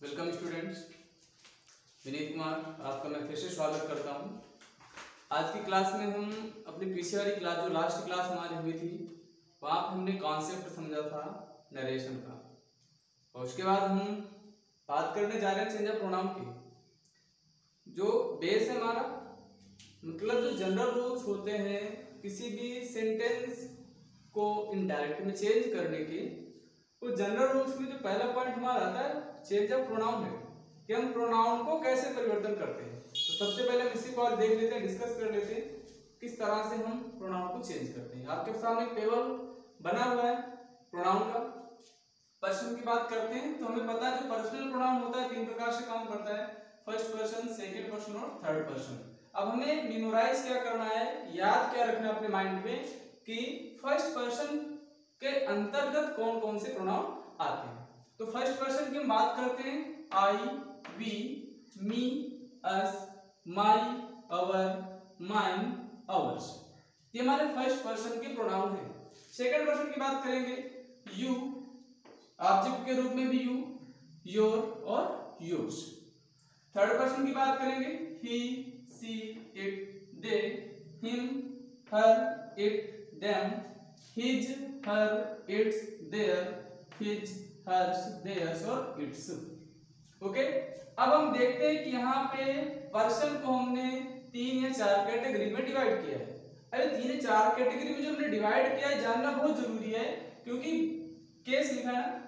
Welcome students, Vineet Kumar आपका मैं फिर से स्वागत करता हूं। आज की क्लास में हम अपनी पीछे वाली क्लास जो लास्ट क्लास हमारी हुई थी वहाँ पर हमने कॉन्सेप्ट समझा था नरेशन का, और उसके बाद हम बात करने जा रहे हैं चेंज ऑफ प्रोनाउन की। जो बेस है हमारा, मतलब जो जनरल रूल्स होते हैं किसी भी सेंटेंस को इनडायरेक्ट में चेंज करने के, तो जनरल रूल्स में जो पहला पॉइंट हमारा आता है चेंज ऑफ प्रोनाउन है कि हम प्रोनाउन को कैसे परिवर्तन करते हैं। तो सबसे पहले हम इसी को आज देख लेते हैं, डिस्कस कर लेते हैं किस तरह से हम प्रोनाउन को चेंज करते हैं। आपके सामने टेबल बना हुआ है प्रोनाउन का। पर्सन की बात करते हैं तो हमें पता है जो पर्सनल प्रोनाउन होता है तीन प्रकार से काम करता है, फर्स्ट पर्सन, सेकेंड पर्सन और थर्ड पर्सन। अब हमें मेमोराइज क्या करना है, याद क्या रखना है अपने माइंड में कि फर्स्ट पर्सन के अंतर्गत कौन कौन से प्रोनाउन आते हैं। तो फर्स्ट पर्सन की हम बात करते हैं I, we, me, us, my, our, mine, ours. ये हमारे फर्स्ट पर्सन के प्रोनाउन हैं। सेकंड पर्सन की बात करेंगे यू, ऑब्जेक्ट के रूप में भी यू, योर और योर्स। थर्ड पर्सन की बात करेंगे he, she, it, they, him, her, it, them, his, her, its, their, his, hers, theirs और इट्स। ओके, अब हम देखते हैं कि यहाँ पे पर्सन को हमने 3 या 4 कैटेगरी में डिवाइड किया है। अरे 3 या 4 कैटेगरी में जो हमने डिवाइड किया है जानना बहुत जरूरी है, क्योंकि केस लिखा है ना,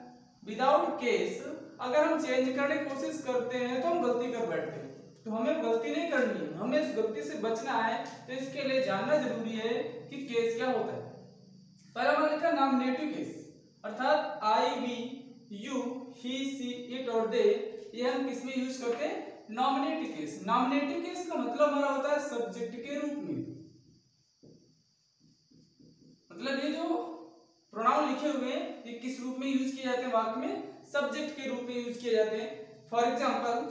विदाउट केस अगर हम चेंज करने की कोशिश करते हैं तो हम गलती कर बैठते हैं। तो हमें गलती नहीं करनी है, हमें इस गलती से बचना है। तो इसके लिए जानना जरूरी है कि केस क्या होता है। पहला हमारा लिखा नॉमिनेटिव केस, अर्थात I, we, you, he, she, it और दे, ये हम किस में यूज करते हैं, नॉमिनेटिव केस। नॉमिनेटिव केस का मतलब हमारा होता है सब्जेक्ट के रूप में। मतलब ये जो प्रोनाउन लिखे हुए हैं ये किस रूप में यूज किए जाते हैं वाक्य में, सब्जेक्ट के रूप में यूज किए जाते हैं। For example,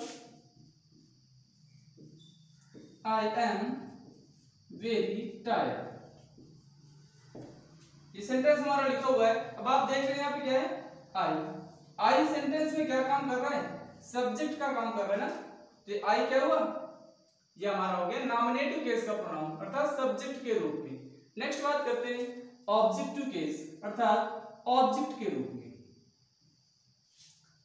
I am very tired, ये सेंटेंस हमारा लिखा हुआ है। अब आप देख रहे हैं यहाँ पे क्या है, आई सेंटेंस में क्या काम कर रहा है, सब्जेक्ट का काम कर रहा है ना। तो आई क्या हुआ, ये हमारा हो गया नॉमिनेटिव केस का प्रोनाउन, अर्थात सब्जेक्ट के रूप में। नेक्स्ट बात करते हैं ऑब्जेक्टिव केस, अर्थात ऑब्जेक्ट के रूप में।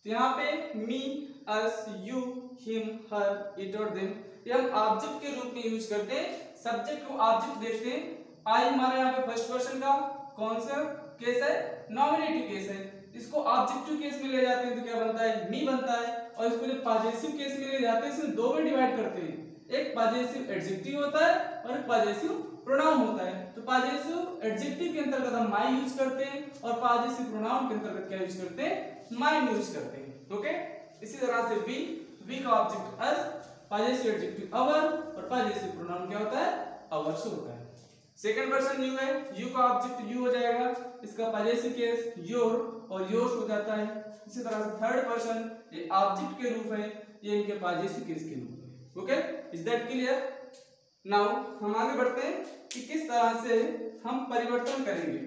तो यहाँ पे मी, अस, यू, हिम, हर, इट और देम, ये हम ऑब्जेक्ट के रूप में यूज करते हैं। सब्जेक्ट को ऑब्जेक्ट देखते हैं। आई हमारे यहाँ पे फर्स्ट पर्सन का कौन सा केस है, नॉमिनेटिव केस है। इसको ऑब्जेक्टिव केस में ले जाते हैं तो क्या बनता है, मी बनता है। और इसको जब पॉजेसिव केस में ले जाते हैं इसमें दो में डिवाइड करते हैं, एक पॉजेसिव एडजेक्टिव होता है और एक पॉजेसिव प्रोनाउन होता है। तो पॉजेसिव एडजेक्टिव के अंतर्गत हम माई यूज करते हैं और पॉजेसिव प्रोनाउन के अंतर्गत क्या यूज करते हैं, माइन यूज करते हैं। ओके, इसी तरह से वी का ऑब्जेक्ट अस, पॉजेसिव एडजेक्टिव अवर और पॉजेसिव प्रोनाउन क्या होता है, अवर्स होता है। सेकंड पर्सन यू है, यू का ऑब्जेक्ट यू हो जाएगा, इसका पॉजेसिव केस योर और योर्स हो जाता है। इसी तरह से थर्ड पर्सन ये ऑब्जेक्ट के रूप है, ये इनके पॉजेसिव केस के रूप है। Okay, is that clear? Now हम आगे बढ़ते हैं कि किस तरह से हम परिवर्तन करेंगे।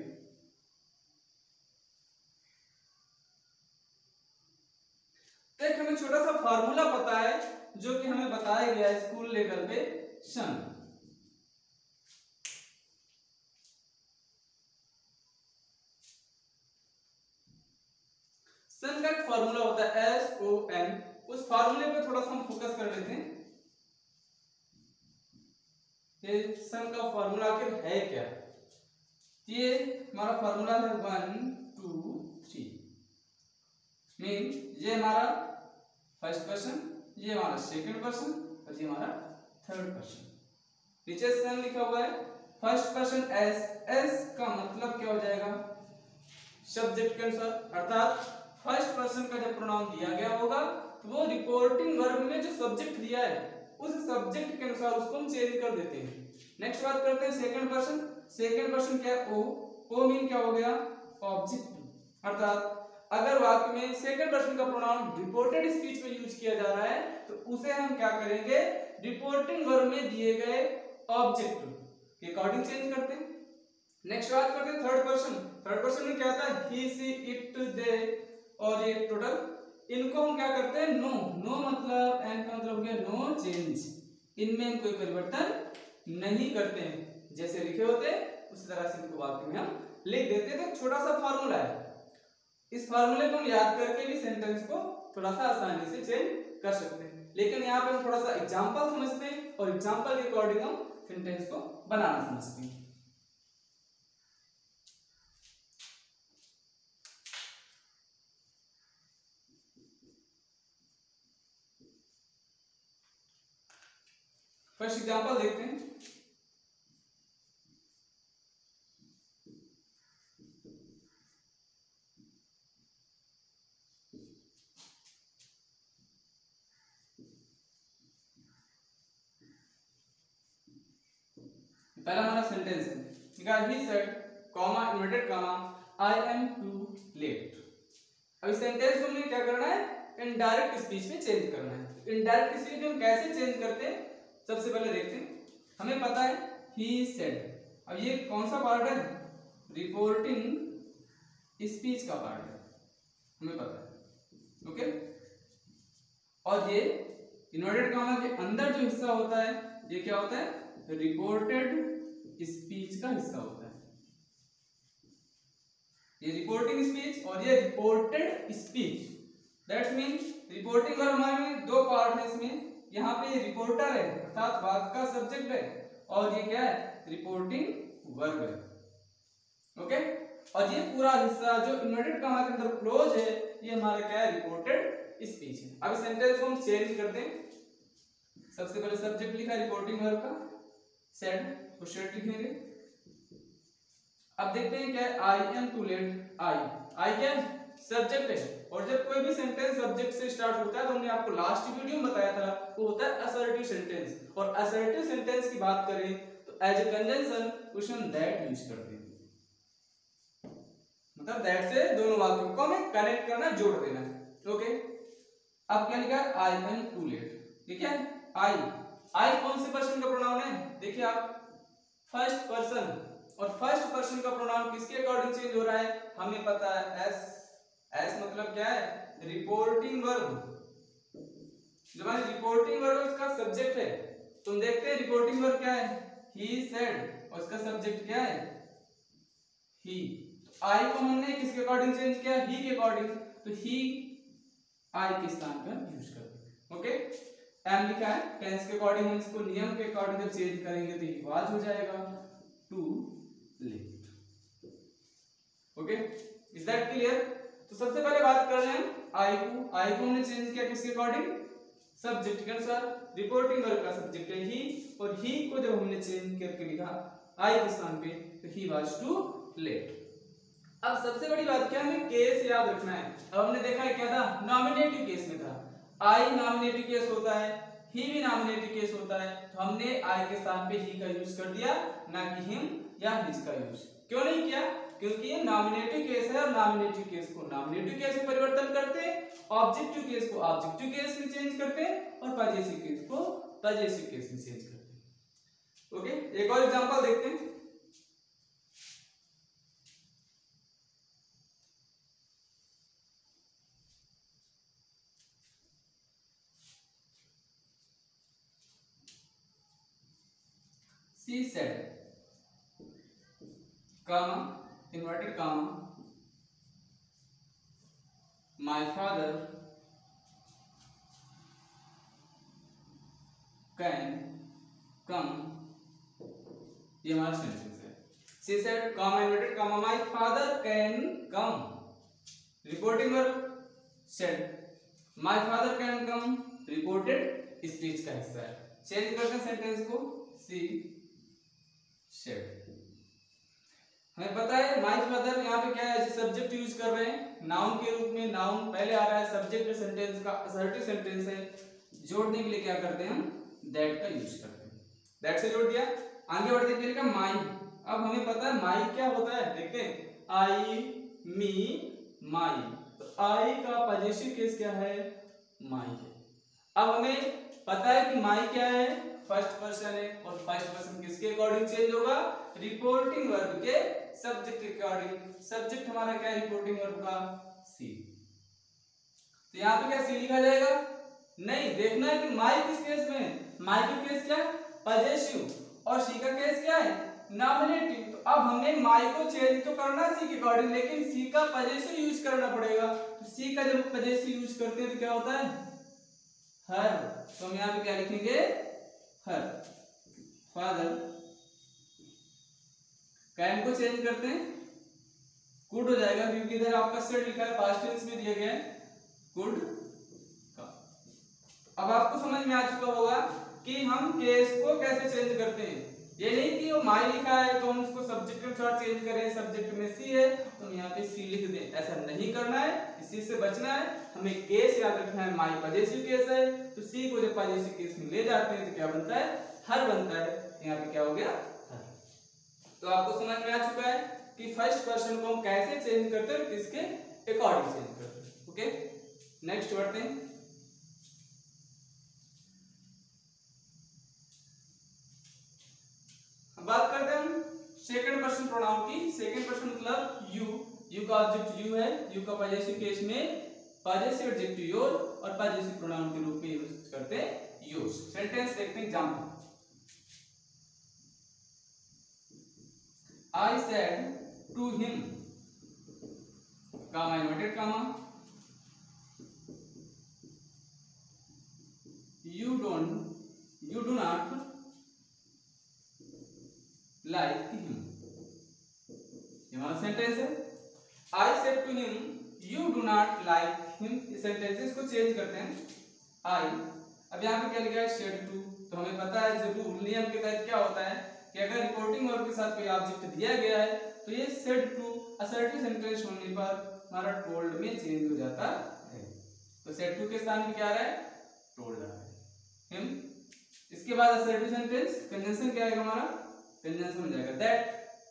तो एक हमें छोटा सा फार्मूला पता है जो कि हमें बताया गया है स्कूल लेवल पे, सन। सन का एक फार्मूला होता है SON। उस फार्मूले पे थोड़ा सा हम फोकस कर लेते हैं। ये सन का फार्मूला आखिर है क्या? ये हमारा फार्मूला है 1 2 3। मीन ये हमारा फर्स्ट पर्सन, ये हमारा सेकंड पर्सन और ये हमारा थर्ड पर्सन। नीचे सन लिखा हुआ है, फर्स्ट पर्सन एस का मतलब क्या हो जाएगा, सब्जेक्ट के अनुसार। अर्थात फर्स्ट पर्सन का जब प्रोनाउन दिया गया होगा तो वो रिपोर्टिंग वर्ब में जो सब्जेक्ट दिया है उस सब्जेक्ट के अनुसार उसको हम चेंज कर देते हैं। नेक्स्ट बात करते हैं सेकंड पर्सन। सेकंड पर्सन क्या है, ओ मीन क्या हो गया, ऑब्जेक्ट। अर्थात अगर वाक्य में सेकंड पर्सन का प्रोनाउन रिपोर्टेड स्पीच में यूज किया जा रहा है तो उसे हम क्या करेंगे, रिपोर्टिंग वर्ब में दिए गए ऑब्जेक्ट के अकॉर्डिंग चेंज करते हैं। नेक्स्ट बात करते हैं थर्ड पर्सन। थर्ड पर्सन में क्या आता है, ही, सी, इट, दे और ये टोटल इनको हम क्या करते हैं, नो नो मतलब एन का मतलब हो गया नो चेंज, इनमें हम कोई परिवर्तन नहीं करते हैं, जैसे लिखे होते हैं उसी तरह से इनको वाक्य में हम लिख देते हैं। तो छोटा सा फार्मूला है, इस फार्मूले को हम याद करके भी सेंटेंस को थोड़ा सा आसानी से चेंज कर सकते हैं, लेकिन यहाँ पे हम थोड़ा सा एग्जांपल समझते हैं और एग्जांपल के अकॉर्डिंग हम सेंटेंस को बनाना समझते हैं। फर्स्ट एग्जांपल देखते हैं। पहला हमारा सेंटेंस है, he said comma inverted comma I am too late. अब इस सेंटेंस को हमें क्या करना है, इनडायरेक्ट स्पीच में चेंज करना है। इनडायरेक्ट स्पीच में हम कैसे चेंज करते हैं, सबसे पहले देखते हैं। हमें पता है ही सेड, अब ये कौन सा पार्ट है, रिपोर्टिंग स्पीच का पार्ट है, हमें पता है, ओके। और ये इन्वर्टेड कॉमा के अंदर जो हिस्सा होता है ये क्या होता है, रिपोर्टेड स्पीच का हिस्सा होता है। ये रिपोर्टिंग स्पीच और ये reported speech, that's mean reporting verb हमारे में दो पार्ट है इसमें, यहाँ पे रिपोर्टर है अर्थात वाक्य का सब्जेक्ट है, और ये क्या है, रिपोर्टिंग वर्ब है, ओके। और ये पूरा हिस्सा जो इन्वर्टेड कॉमा के अंदर क्लोज है ये हमारा क्या है, रिपोर्टेड स्पीच है। अब सेंटेंस को हम चेंज करते हैं। सबसे पहले सब्जेक्ट लिखा रिपोर्टिंग वर्ब का, सेड को सेड लिखेंगे। अब देखते हैं क्या है, आई एम टू लेट, आई क्या है, सब्जेक्ट है, और जब कोई भी सेंटेंस सब्जेक्ट से स्टार्ट होता है तो हमने आपको लास्ट वीडियो में बताया था वो होता है असर्टिव सेंटेंस, और असर्टिव सेंटेंस की बात करें तो as a conjunction question that use करते हैं, मतलब दैट से दोनों वाक्यों को हमें कनेक्ट करना, जोड़ देना है, ओके। अब क्या लिखा है, आई एम टू लेट, ये क्या है, आई कौन से पर्सन का प्रोनाउन है, देखिए आप, फर्स्ट पर्सन, और फर्स्ट पर्सन का प्रोनाउन किसके अकॉर्डिंग चेंज हो रहा है, हमें पता है एस, एस मतलब क्या है, रिपोर्टिंग वर्ब। जो हमारी रिपोर्टिंग वर्ब उसका सब्जेक्ट है, तुम देखते हैं रिपोर्टिंग वर्ब क्या है, ही सेड, और उसका सब्जेक्ट क्या है, ही। तो आई को हमने किसके अकॉर्डिंग चेंज किया, ही के अकॉर्डिंग, तो ही आई के स्थान पर यूज कर, ओके। एम लिखा है, टेंस के अकॉर्डिंग हम इसको नियम के अकॉर्डिंग जब चेंज करेंगे तो ये वाज हो जाएगा too late, okay. Is that clear? तो सबसे पहले बात कर रहे हैं आई को हमने चेंज किया किसके अकॉर्डिंग, सब्जेक्ट के अनुसार, रिपोर्टिंग वर्ब का सब्जेक्ट है ही, और ही को जब हमने चेंज करके लिखा आई के स्थान पे तो ही वाज टू लेट। अब सबसे बड़ी बात क्या है, हमें केस याद रखना है। अब हमने देखा है क्या था, नॉमिनेटिव केस में था, आई नॉमिनेटिव केस होता है, ही भी नॉमिनेटिव केस होता है, तो हमने आई के स्थान पे ही का यूज कर दिया, ना कि हिम या हिज का यूज। क्यों नहीं किया, क्योंकि ये नॉमिनेटिव केस है, और नॉमिनेटिव केस को नॉमिनेटिव केस में परिवर्तन करते हैं, ऑब्जेक्टिव केस को ऑब्जेक्टिव केस में चेंज करते हैं, और पजेसिव केस को पजेसिव केस में चेंज करते हैं, ओके। एक और एग्जांपल देखते हैं। She said, comma, inverted comma, my father can come, ये हमारा सेंटेंस है। She said, comma, inverted comma, my father can come, reporting verb said, my father can come, reported speech का हिस्सा है। चेंज करते हैं सेंटेंस को, she said, हमें पता है माय फादर यहाँ पे क्या है, सब्जेक्ट यूज कर रहे हैं नाउन के रूप में, नाउन पहले आ रहा है, सब्जेक्ट सेंटेंस का असर्टिव सेंटेंस है, जोड़ने के लिए क्या करते हैं हम, दैट का यूज करते हैं, दैट से जोड़ दिया। आगे बढ़ते हैं, क्या माई, अब हमें पता है माई क्या होता है, देखते हैं, आई मी माई, तो आई का पजेसिव केस क्या है, माई है। अब हमें पता है कि माई क्या है, फर्स्ट पर्सन है, और फर्स्ट पर्सन किसके अकॉर्डिंग चेंज होगा, रिपोर्टिंग वर्ब के सब्जेक्ट के अकॉर्डिंग। सब्जेक्ट हमारा क्या है रिपोर्टिंग वर्ब का, सी। तो यहाँ पे क्या सी लिखा जाएगा? नहीं, देखना है कि माई किस केस में है। माई का केस क्या है? पजेसिव। और सी का केस क्या है? नॉमिनेटिव। तो अब हमें माई को चेंज तो करना सी के अकॉर्डिंग, लेकिन सी का पजेसिव यूज करना पड़ेगा। तो सी का जब पजेसिव यूज करते हैं तो क्या होता है? हर। तो हम यहाँ पे क्या लिखेंगे? हर। फादर कैन को चेंज करते हैं, कुड हो जाएगा, क्योंकि इधर आपका सेड लिखा है, पास्ट टेंस में दिया गया है कुड का। अब आपको समझ में आ चुका होगा कि हम केस को कैसे चेंज करते हैं। ये नहीं कि वो माई लिखा है तो हम उसको सब्जेक्ट में थोड़ा चेंज करें, सब्जेक्ट में सी है तो हम यहाँ पे सी लिख दें, ऐसा नहीं करना है। इस चीज से बचना है। हमें केस याद रखना है, माई पजेसिव केस है तो सी को जब पजेसिव केस में ले जाते हैं तो क्या बनता है? हर बनता है। यहाँ पे क्या हो गया? हर। तो आपको समझ में आ चुका है कि फर्स्ट पर्सन को हम कैसे चेंज करते हैं, किसके अकॉर्डिंग चेंज करते हैं। ओके, नेक्स्ट बढ़ते हैं। बात करते हैं हम सेकंड पर्सन प्रोनाउन की। सेकंड पर्सन मतलब यू। यू का ऑब्जेक्ट यू है, यू का पजेसिव केस में पजेसिव एडजेक्टिव योर और पजेसिव प्रोनाउन के रूप में यूज करते हैं यूज। सेंटेंस देखते हैं example. I said to him, comma inverted comma, you do not like him। ये हमारा सेंटेंस है। I said to him, you do not like him। इस सेंटेंसेस को चेंज करते हैं। I, अब यहाँ पे क्या लिखा है? said to। तो हमें पता है जो रूल नियम के तहत क्या होता है कि अगर रिपोर्टिंग वर्ब के साथ कोई ऑब्जेक्ट दिया गया है तो ये सेड टू असर्टिव सेंटेंस होने पर हमारा टोल्ड में चेंज हो जाता है। तो सेड टू के स्थान पे क्या आ रहा है? टोल्ड आ रहा है। हिम। इसके बाद असर्टिव सेंटेंस कंजंक्शन क्या आएगा? हमारा कंजंक्शन हो जाएगा दैट।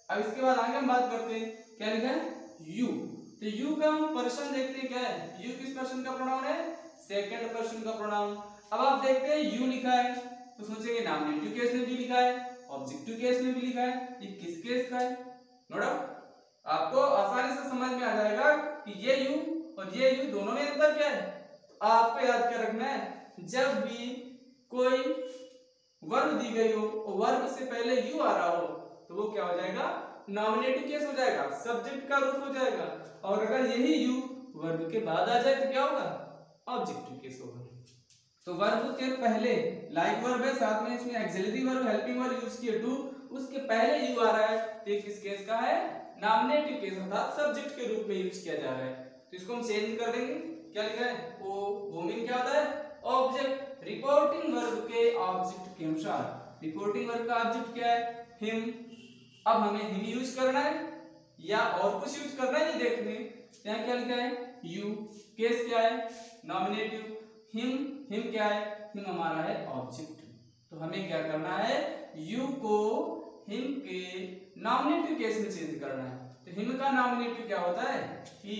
अब इसके बाद आगे हम बात करते हैं, क्या लिखा है? यू। तो यू का हम पर्सन देखते हैं, क्या है? यू किस पर्सन का प्रोनाउन है? सेकंड पर्सन का प्रोनाउन। अब आप देखते हैं यू लिखा है तो सोचेंगे नॉमिनेटिव केस में भी लिखा है, ऑब्जेक्टिव केस में भी लिखा है, ये किस केस का है? नो डाउट आपको आसानी से समझ में आ जाएगा कि ये यू और ये यू दोनों में अंतर क्या है। तो आपको याद क्या रखना है, जब भी कोई वर्ब दी गई हो और वर्ब से पहले यू आ रहा हो तो वो क्या हो जाएगा? नॉमिनेटिव केस हो जाएगा, सब्जेक्ट का रूप हो जाएगा। और अगर यही यू वर्ब के बाद आ जाए तो क्या होगा? ऑब्जेक्टिव केस होगा। तो वर्ब के पहले लाइक वर्ब है, साथ में इसमें axillary verb helping verb use किए टू, उसके पहले यू आ रहा है तो ये किस केस का है? नॉमिनेटिव केस अर्थात सब्जेक्ट के रूप में यूज किया जा रहा है। तो इसको हम चेंज कर देंगे। क्या लिखा है? वो मीन क्या होता है? ऑब्जेक्ट। रिपोर्टिंग वर्ब के ऑब्जेक्ट के अनुसार रिपोर्टिंग वर्ब का ऑब्जेक्ट क्या है? हिम। अब हमें हिम यूज करना है या और कुछ यूज करना है, ये देखने। यहाँ क्या लिखा है? यू। केस क्या है? नॉमिनेटिव। हिम, हिम क्या है? हिम हमारा है ऑब्जेक्ट। तो हमें क्या करना है? यू को हिम के नॉमिनेटिव केस में चेंज करना है। तो हिम का नॉमिनेटिव क्या होता है? ही।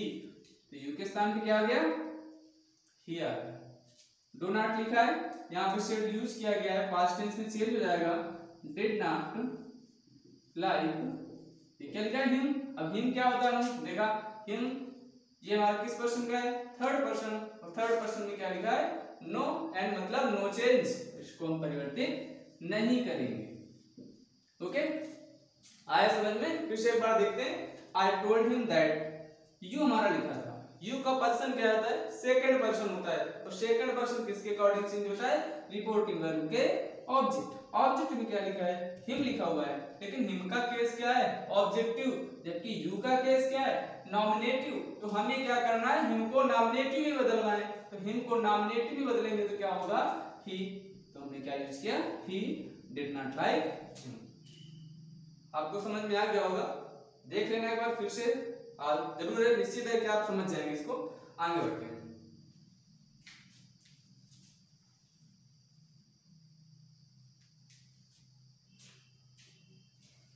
तो यू के स्थान पे क्या आ गया? ही आ गया। डू नॉट लिखा है, यहाँ पे शेड यूज किया गया है, पास्ट टेंस में चेंज हो जाएगा। डिड नॉट लाइक, ये क्या लिखा है? हिम। अब हिम क्या होता है? हम देखा हिम, ये हमारा किस पर्सन का है? Third person. और थर्ड पर्सन में क्या लिखा है? नो एंड मतलब नो चेंज, इसको हम परिवर्तित नहीं करेंगे। ओके, आया समझ में? फिर से एक बार देखते हैं। I told him that, you हमारा लिखा था, यू का पर्सन क्या होता है? सेकंड पर्सन होता है। और सेकंड पर्सन किसके अकॉर्डिंग चेंज होता है? रिपोर्टिंग वर्ब के ऑब्जेक्ट। ऑब्जेक्ट में क्या लिखा है? हिम लिखा हुआ है, लेकिन हिम का केस क्या है? ऑब्जेक्टिव, जबकि यू का केस क्या है? नॉमिनेटिव। तो हमें क्या करना है? हिम को नॉमिनेटिव में बदलना है। तो हिम को नॉमिनेटिव में बदलेंगे तो क्या होगा? ही। तो हमने क्या यूज किया? He did not like him. आपको समझ में आ गया होगा, देख लेना एक बार फिर से। जरूर है, निश्चित है कि आप समझ जाएंगे इसको। आगे बढ़ते हैं।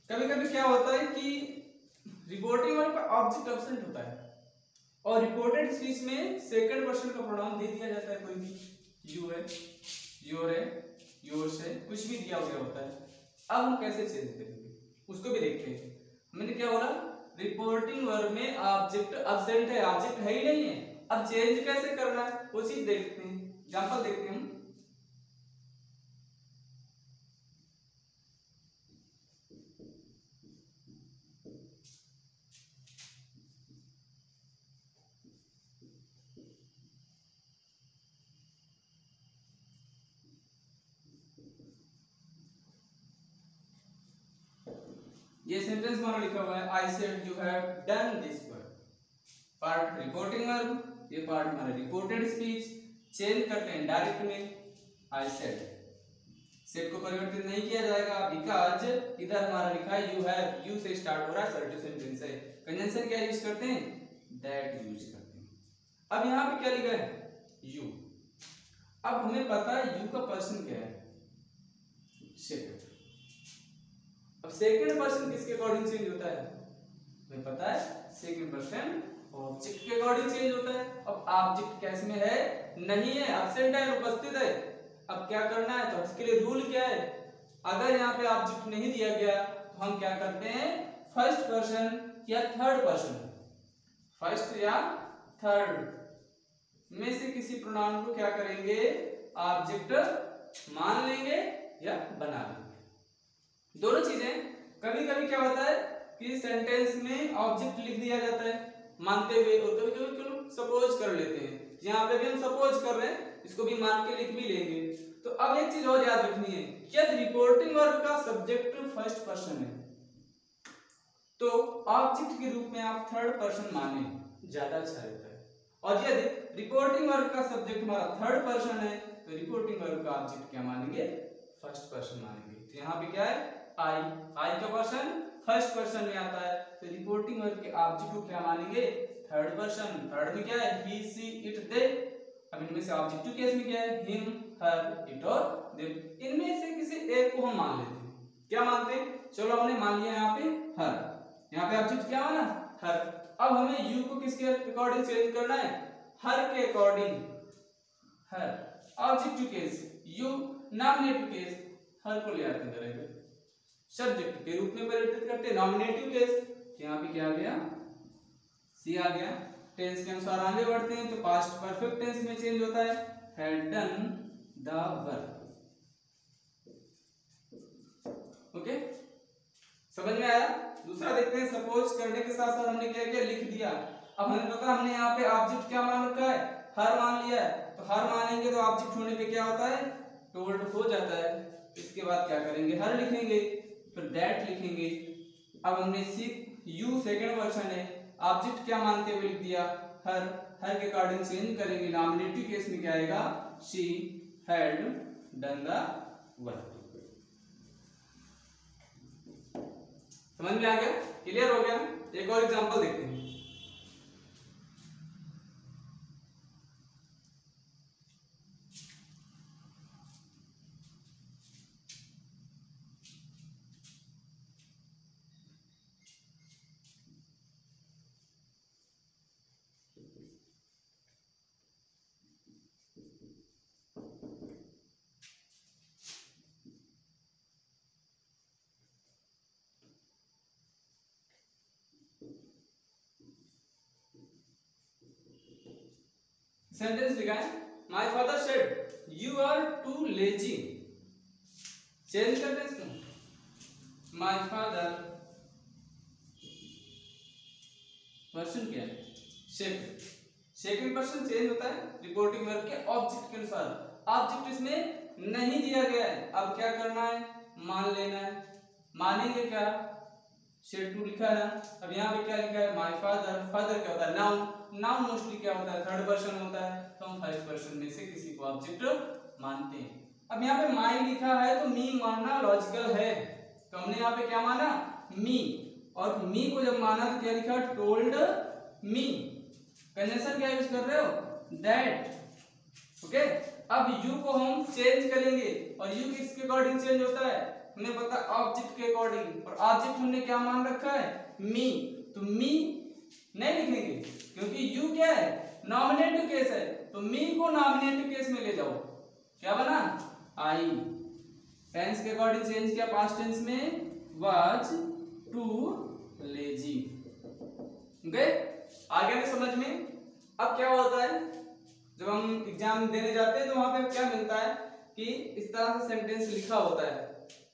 कभी कभी क्या होता है कि रिपोर्टिंग वर्ब का ऑब्जेक्ट एब्सेंट होता है और रिपोर्टेड स्पीच में सेकंड पर्सन का प्रोनाउन दे दिया जाता है, कोई भी यू है, योर है, योर्स है, कुछ भी दिया गया होता है। अब हम कैसे चेंज करेंगे उसको भी देखते हैं। मैंने क्या बोला? रिपोर्टिंग वर्ब में ऑब्जेक्ट एब्सेंट है, ऑब्जेक्ट है ही नहीं है, अब चेंज कैसे करना है वो चीज देखते हैं, एग्जांपल देखते हैं हम। ये सेंटेंस हमारा लिखा हुआ है I said you have done this work. Part reporting verb, ये पार्ट हमारा रिपोर्टेड स्पीच। चेंज करते हैं डायरेक्ट में आई सेड। सेड को परिवर्तित नहीं किया जाएगा बिकॉज इधर हमारा लिखा है यू हैव, यू से स्टार्ट हो रहा है, असर्टिव सेंटेंस है। कंजंक्शन क्या यूज करते हैं, दैट यूज करते हैं। अब यहाँ पे क्या लिखा है, यू। अब हमें पता है यू का पर्सन क्या है, सेकंड। अब सेकंड पर्सन किसके अकॉर्डिंग चेंज होता है, हमें पता है सेकंड पर्सन ऑब्जेक्ट के अकॉर्डिंग चेंज होता है। अब ऑब्जेक्ट केस में है, नहीं है, एब्सेंट है, उपस्थित है। अब क्या करना है, तो इसके लिए रूल क्या है, अगर यहाँ पे ऑब्जेक्ट नहीं दिया गया तो हम क्या करते हैं, फर्स्ट पर्सन या थर्ड पर्सन, फर्स्ट या थर्ड में से किसी प्रोनाउन को क्या करेंगे, ऑब्जेक्ट मान लेंगे या बना लेंगे। दोनों चीजें। कभी कभी क्या होता है कि सेंटेंस में ऑब्जेक्ट लिख दिया जाता है मानते हुए, और कभी कभी सपोज कर लेते हैं। यहाँ पे भी हम सपोज कर रहे हैं, इसको भी मान के लिख भी लेंगे। तो अब एक चीज और याद रखनी है, यदि रिपोर्टिंग वर्ब का सब्जेक्ट फर्स्ट पर्सन है तो ऑब्जेक्ट के रूप में आप थर्ड पर्सन माने, ज्यादा अच्छा रहता है। और यदि रिपोर्टिंग वर्ब का सब्जेक्ट हमारा थर्ड पर्सन है तो रिपोर्टिंग वर्ब का ऑब्जेक्ट क्या मानेंगे, फर्स्ट पर्सन मानेंगे। तो यहाँ पे क्या है, आई, आई का पर्सन फर्स्ट पर्सन में आता है तो रिपोर्टिंग वर्ब के ऑब्जेक्ट को क्या मानेंगे, थर्ड पर्सन। थर्ड में क्या है, ही, सी, इट, दे। अब इनमें से ऑब्जेक्टिव केस में क्या है, हिम, हर, इट और देम। इनमें से किसी एक को हम मान लेते हैं। क्या मानते हैं, चलो हमने मान लिया यहाँ पे हर, यहाँ पे ऑब्जेक्ट क्या माना, हर। अब हमें यू को किसके अकॉर्डिंग चेंज करना है, हर के according. Her objective case, you nominative case, her को ले आते हैं करेंगे सब्जेक्ट के रूप में परिवर्तित करते हैं। नॉमिनेटिव केस यहाँ पे क्या आ गया, सी आ गया। टेंस के अनुसार आगे बढ़ते हैं तो पास्ट परफेक्ट टेंस में चेंज होता है, had done the work. Okay, समझ में आया। दूसरा देखते हैं, सपोज करने के साथ साथ हमने क्या किया, लिख दिया। अब हमें पता, हमने यहाँ पे ऑब्जेक्ट क्या मान रखा है, हर मान लिया है। तो हर मानेंगे तो ऑब्जेक्ट होने पे क्या होता है, टोल्ड हो जाता है। इसके बाद क्या करेंगे, हर लिखेंगे, फिर दैट लिखेंगे। अब हमने सी, यू सेकंड पर्सन है, ऑब्जेक्ट क्या मानते हुए लिख दिया, हर। हर के अकॉर्डिंग चेंज करेंगे। नॉमिनेटिव केस में क्या आएगा, she had done the work. समझ में आ गया, क्लियर हो गया। एक और एग्जांपल देखते हैं। सेंटेंस लिखा है, my father said you are too lazy. Change करते हैं इसको, माय फादर पर्सन क्या है, सेकंड। सेकंड पर्सन चेंज होता है रिपोर्टिंग वर्ब के ऑब्जेक्ट के अनुसार। ऑब्जेक्ट इसमें नहीं दिया गया है, अब क्या करना है, मान लेना है। मानेंगे क्या, सेड टू लिखा है। अब यहाँ पे क्या लिखा है, माय फादर। फादर क्या होता है, नाउन। नाउन मोस्टली क्या होता है, थर्ड पर्सन होता है, तो हम फर्स्ट पर्सन में से किसी को ऑब्जेक्ट मानते हैं। अब यहाँ पे माई लिखा है तो मी मानना लॉजिकल है, तो हमने यहाँ पे क्या माना, मी। और मी को जब माना तो क्या लिखा, टोल्ड मी। कंजंक्शन क्या यूज कर रहे हो, दैट। ओके, अब यू को हम चेंज करेंगे, और यू किसके अकॉर्डिंग चेंज होता है, हमें पता ऑब्जेक्ट के अकॉर्डिंग। और ऑब्जेक्ट हमने क्या मान रखा है, मी। तो मी नहीं लिखेंगे क्योंकि यू क्या है, नॉमिनेटिव केस है, तो मी को नॉमिनेटिव केस में ले जाओ। क्या बना, आई। टेंस के अकॉर्डिंग चेंज किया, पास्ट टेंस में वाज टू लेजी। ओके, आ गया समझ में। अब क्या होता है, जब हम एग्जाम देने जाते हैं तो वहां पे क्या मिलता है कि इस तरह से सेंटेंस लिखा होता है,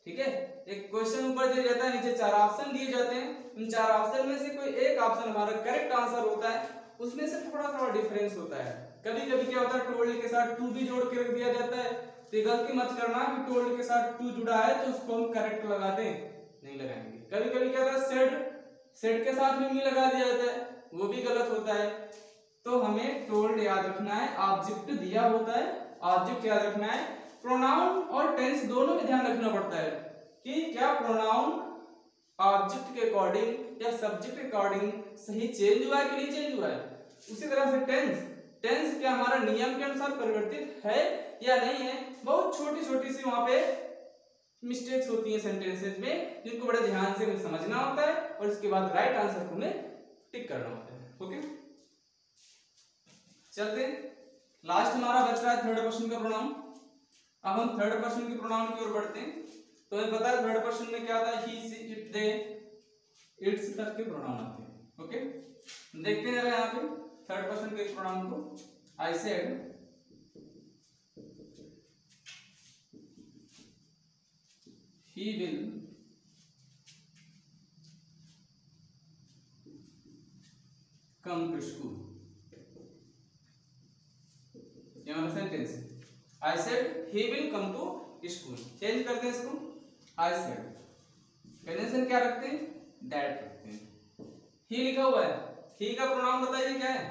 ठीक है। एक क्वेश्चन ऊपर दिया जाता है, नीचे 4 ऑप्शन दिए जाते हैं, उन 4 ऑप्शन में से कोई एक ऑप्शन हमारा करेक्ट आंसर होता है, उसमें से थोड़ा थोड़ा डिफरेंस होता है। कभी कभी क्या होता है, टोल्ड के साथ टू भी जोड़ के रख दिया जाता है, तो गलती मत करना कि टोल्ड के साथ टू जुड़ा है तो उसको हम करेक्ट लगा दें, नहीं लगाएंगे। कभी कभी क्या होता है, सेड के साथ भी लगा दिया जाता है, वो भी गलत होता है। तो हमें टोल्ड याद रखना है, ऑब्जेक्ट दिया होता है, ऑब्जेक्ट याद रखना है। प्रोनाउन और टेंस दोनों में ध्यान रखना पड़ता है कि क्या प्रोनाउन ऑब्जेक्ट के अकॉर्डिंग या सब्जेक्ट के अकॉर्डिंग सही चेंज हुआ है कि नहीं चेंज हुआ है। उसी तरह से टेंस क्या हमारा नियम के अनुसार परिवर्तित है या नहीं है। बहुत छोटी छोटी सी वहां पे मिस्टेक्स होती हैं सेंटेंसेस में, जिनको बड़े ध्यान से हमें समझना होता है और इसके बाद राइट आंसर को हमें टिक करना होता है। ओके, चलते लास्ट हमारा बच रहा है थर्ड पर्सन का प्रोनाउन। अब हम थर्ड पर्सन के प्रोनाउन की ओर बढ़ते हैं। तो हमें पता है थर्ड पर्सन में क्या आता है, ही सी इट दे इट्स तक के प्रोनाउन आते हैं। ओके, देखते हैं जरा यहाँ पे थर्ड पर्सन के प्रोनाउन को। I said, he will come to school। ये हमारा सेंटेंस है। I said he will come to school। Change करते हैं इसको, I said। कंजंक्शन क्या रखते हैं, that रखते हैं। he लिखा हुआ है, he का प्रोनाउन बताइए क्या है,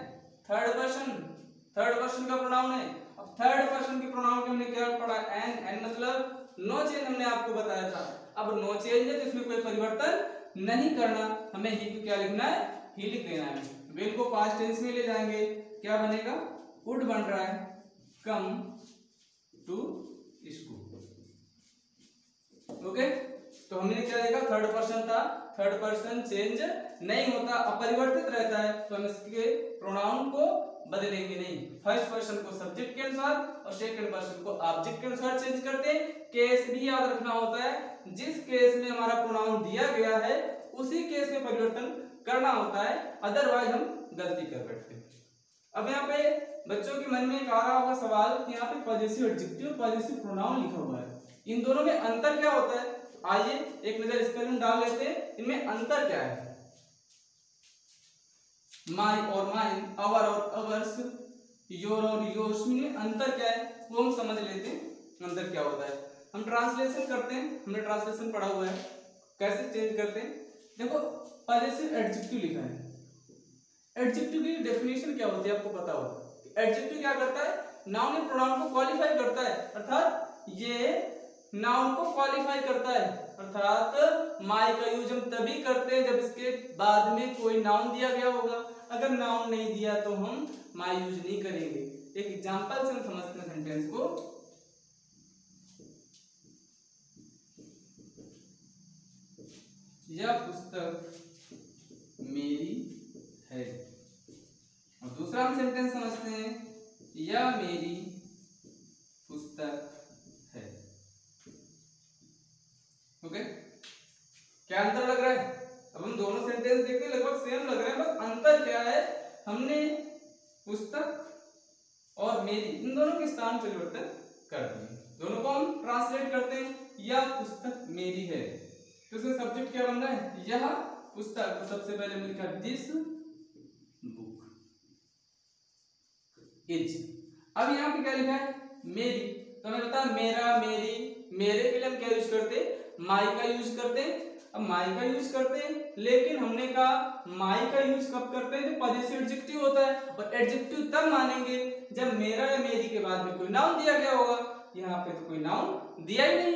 थर्ड पर्सन का प्रोनाउन है। अब थर्ड पर्सन के प्रोनाउन के हमने क्या पढ़ा, एन मतलब नो चेंज हमने आपको बताया था। अब नो चेंज है तो इसमें कोई परिवर्तन नहीं करना, हमें ही को क्या लिखना है, ही लिख देना है। विल को पास्ट टेंस में ले जाएंगे, क्या बनेगा, वुड बन रहा है, कम टू स्कूल। ओके, तो हमने क्या देखा, थर्ड पर्सन था, थर्ड पर्सन चेंज नहीं होता, अपरिवर्तित रहता है, तो हम इसके प्रोनाउन को बदलेंगे नहीं। फर्स्ट पर्सन को सब्जेक्ट के अनुसार और सेकंड पर्सन को ऑब्जेक्ट के अनुसार चेंज करते हैं। केस भी याद रखना होता है, जिस केस में हमारा प्रोनाउन दिया गया है उसी केस में परिवर्तन करना होता है, अदरवाइज हम गलती कर बैठते हैं। अब यहाँ पे बच्चों के मन में एक आ रहा होगा सवाल कि यहाँ पे पॉजेसिव एडजेक्टिव और पॉजेसिव प्रोनाउन लिखा हुआ है, इन दोनों में अंतर क्या होता है। आइए एक नजर इस पर हम डाल लेते हैं, इनमें अंतर क्या है। माई और माइन, आवर और अवर्स, योर और योर्स, में अंतर क्या है वो हम समझ लेते हैं। अंतर क्या होता है, हम ट्रांसलेशन करते हैं, हमने ट्रांसलेशन पढ़ा हुआ है, कैसे चेंज करते हैं। देखो पॉजेसिव एडजेक्टिव लिखा है, एडजेक्टिव की डेफिनेशन क्या होती है आपको पता होगा। एडजेक्टिव क्या करता है, नाउन या प्रोनाउन को क्वालिफाई करता है, अर्थात ये नाउन को क्वालिफाई करता है, अर्थात माई का यूज हम तभी करते हैं जब इसके बाद में कोई नाउन दिया गया होगा। अगर नाउन नहीं दिया तो हम माई यूज नहीं करेंगे। एक एग्जांपल से हम समझते हैं सेंटेंस को। यह पुस्तक मेरी है। और दूसरा हम सेंटेंस समझते हैं, यह मेरी पुस्तक है। ओके, क्या अंतर लग रहा है। अब हम दोनों सेंटेंस देखते हैं, लगभग सेम लग रहे हैं, बस अंतर क्या है, हमने पुस्तक और मेरी इन दोनों के स्थान परिवर्तन कर दिए। दोनों को हम ट्रांसलेट करते हैं, यह पुस्तक मेरी है, तो इसका सब्जेक्ट क्या बन रहा है, यह पुस्तक। तो सबसे पहले हमने लिखा दिस बुक इज। अब यहाँ पे क्या लिखा है, मेरी, तो हमें पता है मेरा, मेरी, मेरे के लिए हम क्या यूज करते हैं, माई का यूज करते हैं। अब माई का यूज करते हैं, लेकिन हमने कहा माई का यूज कब करते हैं, जब पॉजेसिव एडजेक्टिव होता है, और एडजेक्टिव तब मानेंगे जब मेरा या मेरी के बाद में कोई नाउन दिया गया होगा। यहाँ पे तो कोई नाउन दिया ही नहीं,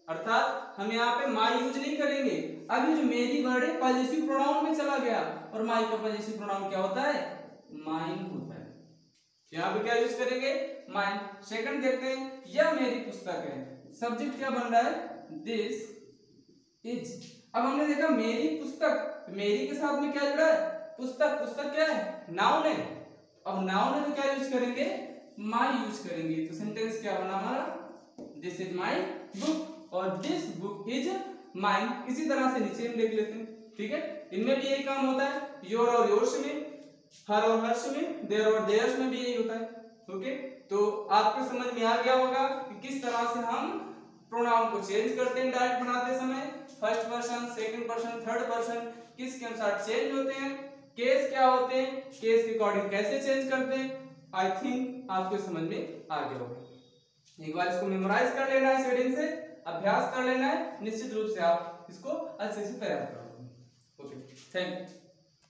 अर्थात हम यहाँ पे माई यूज नहीं करेंगे। अब ये जो मेरी वर्ड है पॉजेसिव प्रोनाउन में चला गया, और माई का पॉजेसिव प्रोनाउन क्या होता है, माइन होता है। यहाँ पे क्या यूज करेंगे, माइन। सेकंड देखते हैं, यह मेरी पुस्तक है, सब्जेक्ट क्या बन रहा है, दिस इज। अब हमने देखा मेरी पुस्तक, मेरी के साथ में क्या जुड़ा है, पुस्तक। पुस्तक क्या है, नाउन है। अब नाउन है तो क्या यूज करेंगे, माई यूज करेंगे। तो सेंटेंस क्या बना हमारा, दिस इज माई बुक और दिस बुक इज माइन। इसी तरह से नीचे हम देख लेते हैं, ठीक है। इनमें भी यही काम होता है, योर और योर्स में। हर और हर्ष में, देर और देयर्स में भी यही होता है। ओके, तो आपको समझ में आ गया होगा कि किस तरह से हम प्रोनाउन को चेंज करते हैं डायरेक्ट बनाते समय। First person, second person, third person किसके अनुसार चेंज होते हैं, केस क्या होते हैं, केस के अकॉर्डिंग कैसे चेंज करते हैं। आई थिंक आपको समझ में आ गया होगा। एक बार इसको मेमोराइज कर लेना है, स्टूडेंट से अभ्यास कर लेना है, निश्चित रूप से आप इसको अच्छे से तैयार करोगे। Okay, thank you.